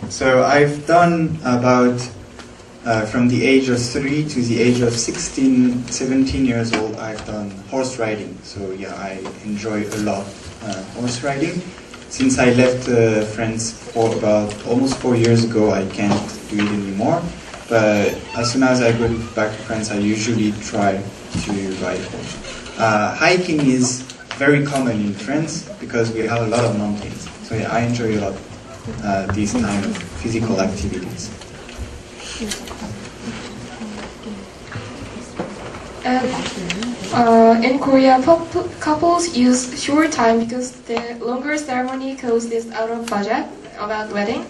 So I've done about from the age of 3 to the age of 16, 17 years old, I've done horse riding. So yeah, I enjoy a lot horse riding. Since I left France for about almost 4 years ago, I can't do it anymore. But as soon as I go back to France, I usually try to ride horse. Hiking is very common in France because we have a lot of mountains. So yeah, I enjoy a lot these kind of physical activities. In Korea, couples use short time because the longer ceremony cost is out of budget about wedding.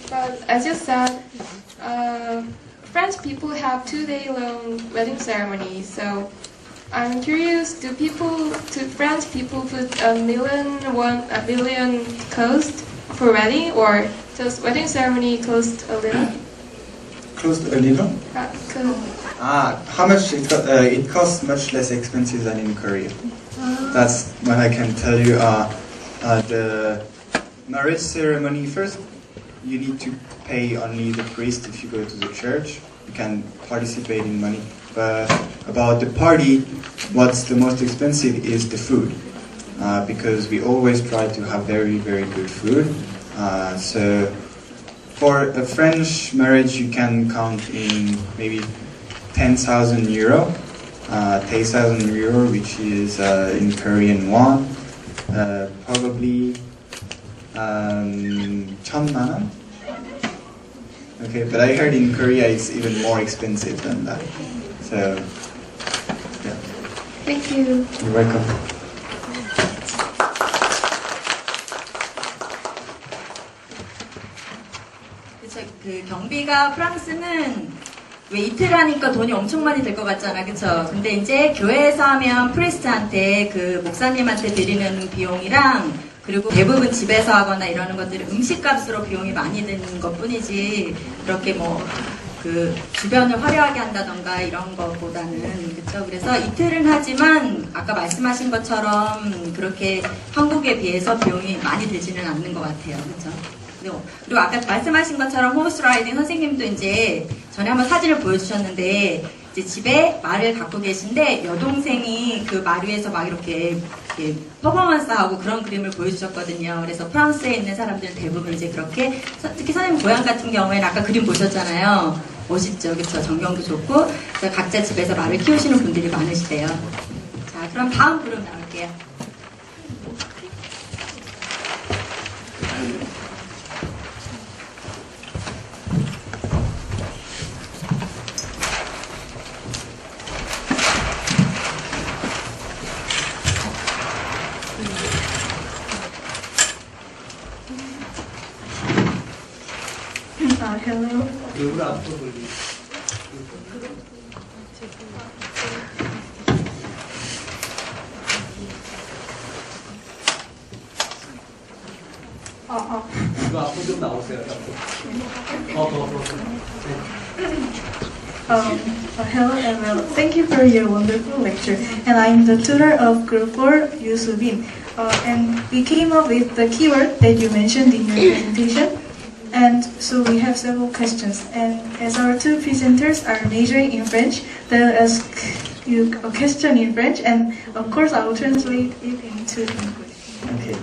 But as you said, French people have 2-day long wedding ceremony. So I'm curious, do French people put $1 billion cost for wedding, or does wedding ceremony cost a little? Cost a little? How much it costs much less expensive than in Korea. That's what I can tell you. The marriage ceremony, first you need to pay only the priest if you go to the church. You can participate in money. But about the party, what's the most expensive is the food. Because we always try to have very, very good food. So for a French marriage, you can count in maybe 10,000 euro, 10,000 euro, which is in Korean won, probably 1,000만 원. Okay, but I heard in Korea it's even more expensive than that. So, yeah. Thank you. You're welcome. 그 경비가 프랑스는 왜 이틀 하니까 돈이 엄청 많이 들 것 같잖아, 그쵸? 근데 이제 교회에서 하면 프리스트한테 그 목사님한테 드리는 비용이랑 그리고 대부분 집에서 하거나 이러는 것들은 음식값으로 비용이 많이 드는 것 뿐이지 그렇게 뭐 그 주변을 화려하게 한다던가 이런 것보다는 그쵸? 그래서 이틀은 하지만 아까 말씀하신 것처럼 그렇게 한국에 비해서 비용이 많이 들지는 않는 것 같아요, 그쵸? 그리고 아까 말씀하신 것처럼 호스 라이딩 선생님도 이제 전에 한번 사진을 보여주셨는데 이제 집에 말을 갖고 계신데 여동생이 그 말 위에서 막 이렇게 퍼포먼스하고 그런 그림을 보여주셨거든요. 그래서 프랑스에 있는 사람들은 대부분 이제 그렇게 특히 선생님 고향 같은 경우에는 아까 그림 보셨잖아요. 멋있죠, 그렇죠? 전경도 좋고 그래서 각자 집에서 말을 키우시는 분들이 많으시대요. 자, 그럼 다음 그룹 나올게요. Hello. 이거 앞으로 좀 나오세요. Hello everyone. Thank you for your wonderful lecture. And I'm the tutor of Group 4, Yoo Soo-bin. And we came up with the keyword that you mentioned in your presentation. And so we have several questions. And as our two presenters are majoring in French, they'll ask you a question in French. And of course, I will translate it into English. Okay.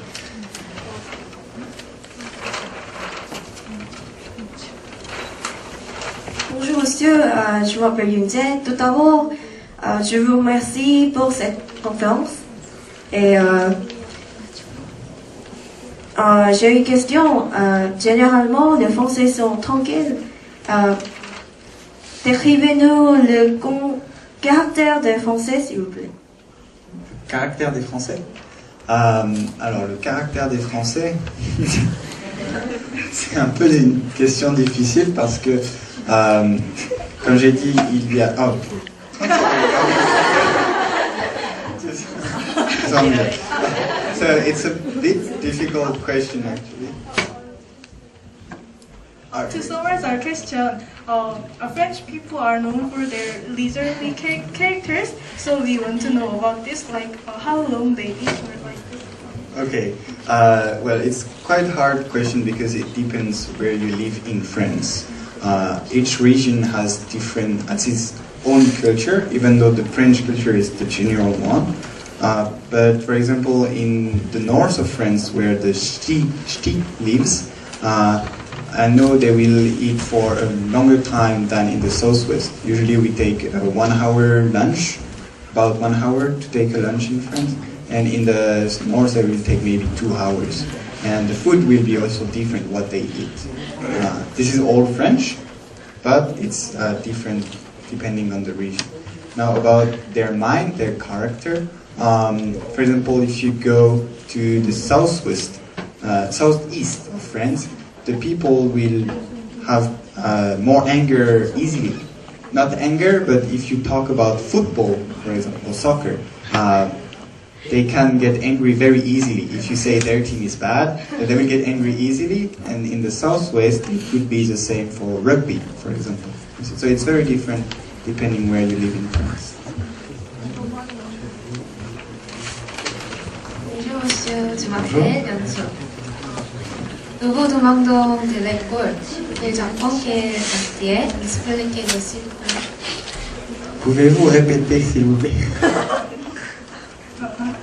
Bonjour monsieur, je m'appelle Yunze. Tout d'abord, je vous remercie pour cette conférence. Et j'ai une question. Généralement, les Français sont tranquilles. Décrivez-nous le caractère des Français, s'il vous plaît. Caractère des Français. Alors, le caractère des Français, c'est un peu une question difficile parce que, comme j'ai dit, il y a... Oh. So it's a bit difficult question actually. To summarize our question, French people are known for their leisurely characters, so we want to know about this, like how long they live or like this. Okay, Well, it's quite a hard question because it depends where you live in France. Each region has different, its own culture, even though the French culture is the general one. But for example, in the north of France, where the ch'ti lives, I know they will eat for a longer time than in the southwest. Usually we take a 1 hour lunch, about 1 hour to take a lunch in France. And in the north they will take maybe 2 hours. And the food will be also different what they eat. This is all French, but it's different depending on the region. Now about their mind, their character. For example, if you go to the southeast of France, the people will have more anger easily. Not anger, but if you talk about football, for example, soccer, they can get angry very easily. If you say their team is bad, they will get angry easily. And in the southwest, it could be the same for rugby, for example. So it's very different depending where you live in France. Bonjour monsieur, je m'appelle Yeonsu. Nouveau demandons de l'école. Les enfants qui Bastien, expliquez le s'il vous plaît. Pouvez-vous répéter s'il vous plaît?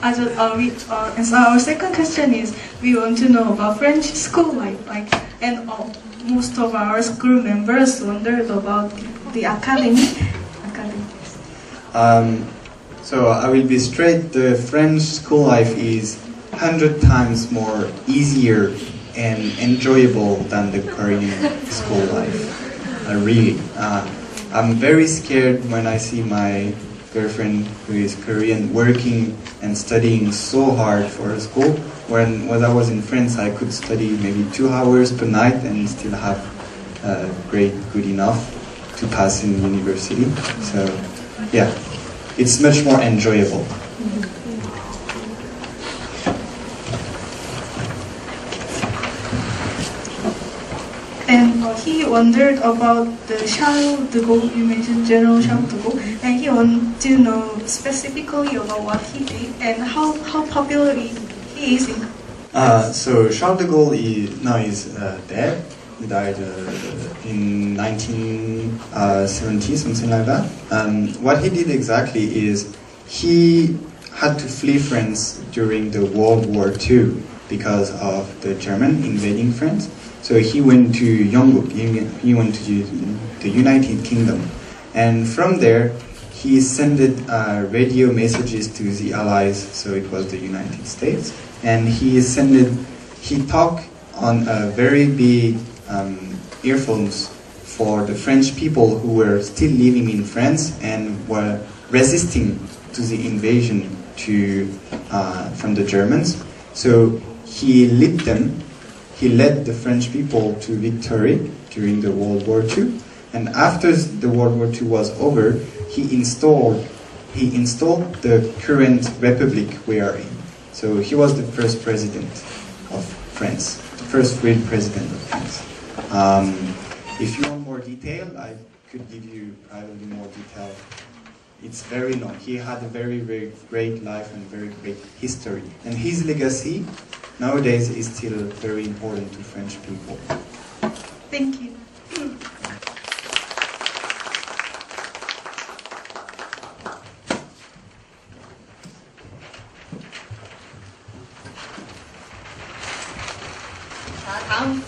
So our second question is, we want to know about French school life, and most of our school members wondered about the academy. So I will be straight. The French school life is 100 times more easier and enjoyable than the Korean school life. Really, I'm very scared when I see my girlfriend who is Korean working and studying so hard for her school. When I was in France, I could study maybe 2 hours per night and still have grade good enough to pass in university. So yeah, it's much more enjoyable. And he wondered about the Charles de Gaulle. You mentioned General Charles de Gaulle, and he wanted to know specifically about what he did and how popular he is. So Charles de Gaulle is dead. He died in 1970, something like that. What he did exactly is he had to flee France during the World War II because of the German invading France. So he went to Yongguk, he went to the United Kingdom. And from there, he sent radio messages to the Allies, so it was the United States. And he talked on a very big earphones for the French people who were still living in France and were resisting to the invasion from the Germans. So he led the French people to victory during the World War II. And after the World War II was over, he installed the current republic we are in. So he was the first president of France, the first real president of France. If you want more detail, I could give you probably more detail. It's very long. He had a very, very great life and very great history. And his legacy nowadays is still very important to French people. Thank you. 다음.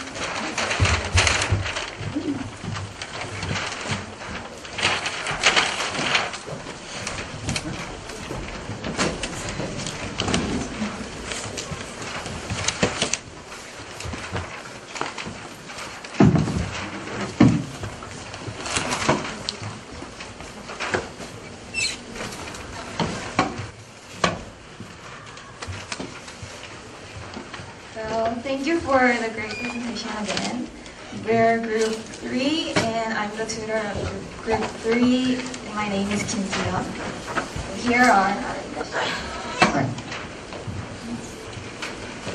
Thank you for the great presentation again. We're group 3 and I'm the tutor of group 3. My name is Kim Ji-yeon. Here are our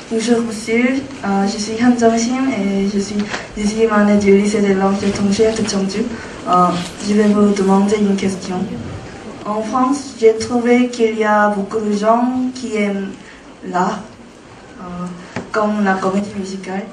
Bonjour monsieur, je suis Han Jong-sim et je suis 10e année du lycée des langues étrangères de Cheongju. Je vais vous demander une question. En France, j'ai trouvé qu'il y a beaucoup de gens qui aiment l'art. comme la comédie musicale.